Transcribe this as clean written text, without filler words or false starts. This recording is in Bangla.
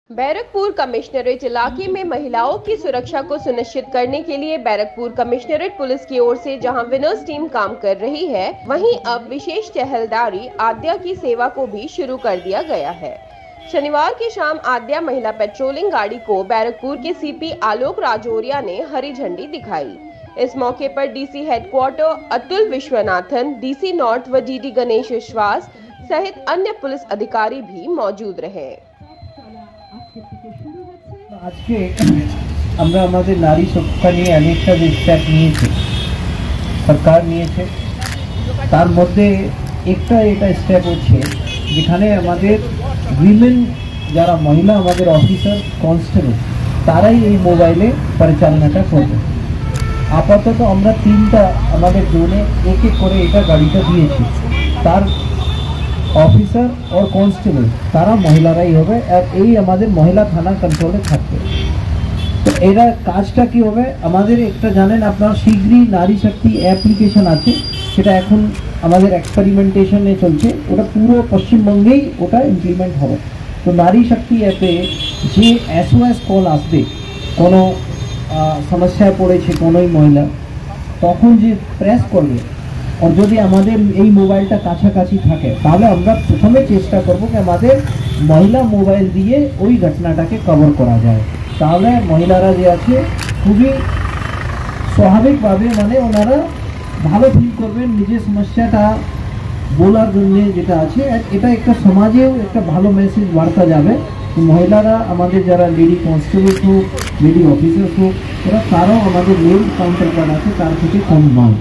बैरकपुर कमिश्नरेट इलाके में महिलाओं की सुरक्षा को सुनिश्चित करने के लिए बैरकपुर कमिश्नरेट पुलिस की ओर से जहां विनर्स टीम काम कर रही है, वहीं अब विशेष टहलदारी आद्या की सेवा को भी शुरू कर दिया गया है। शनिवार की शाम आद्या महिला पेट्रोलिंग गाड़ी को बैरकपुर के सीपी आलोक राजौरिया ने हरी झंडी दिखाई। इस मौके पर DC headquarter Atul Vishwanathan, DC north व डीडी गणेश विश्वास सहित अन्य पुलिस अधिकारी भी मौजूद रहे। আজকে আমরা আমাদের নারী সুরক্ষা নিয়ে অনেকটা যে স্টেপ নিয়েছে সরকার নিয়েছে, তার মধ্যে একটা এটা স্টেপ হচ্ছে যেখানে আমাদের উইমেন যারা মহিলা আমাদের অফিসার কনস্টেবল তারাই এই মোবাইলে পরিচালনাটা করবে। আপাতত আমরা তিনটা আমাদের জোনে এক এক করে এটা গাড়িটা দিয়েছি, তার অফিসার और কনস্টেবল তারা মহিলারাই হবে আর এই আমাদের মহিলা থানা কন্ট্রোলে থাকবে। তো এরা কাজটা কি হবে, আমাদের একটা জানেন আপনারা শীঘ্রই নারী শক্তি অ্যাপ্লিকেশন আছে, সেটা এখন আমাদের এক্সপেরিমেন্টেশনে চলছে, ওটা পুরো পশ্চিমবঙ্গেই ওটা ইমপ্লিমেন্ট হবে। তো নারী শক্তি অ্যাপে যে SOS কল আসবে, কোনো সমস্যায় পড়েছে কোনোই মহিলা, তখন যে প্রেস করবে और যদি আমাদের এই মোবাইলটা কাছাকাছি থাকে তাহলে আমরা প্রথমে চেষ্টা করব যে আমাদের মহিলা মোবাইল দিয়ে ওই ঘটনাটাকে কভার করা যায়। তাহলে মহিলারা যে আছে খুবই স্বাভাবিকভাবে মানে ওনারা ভালো ফিল করবেন, নিজের সমস্যাটা বলার জন্য যেটা আছে এটা একটা সমাজেও একটা ভালো মেসেজ বার্তা যাবে। মহিলারা আমাদের যারা লেডি কনস্টেবল হোক, লেডি অফিসার হোক, ওরা তারাও আমাদের মেল কাউন্টার পার্ট আছে তার থেকে কম নয়।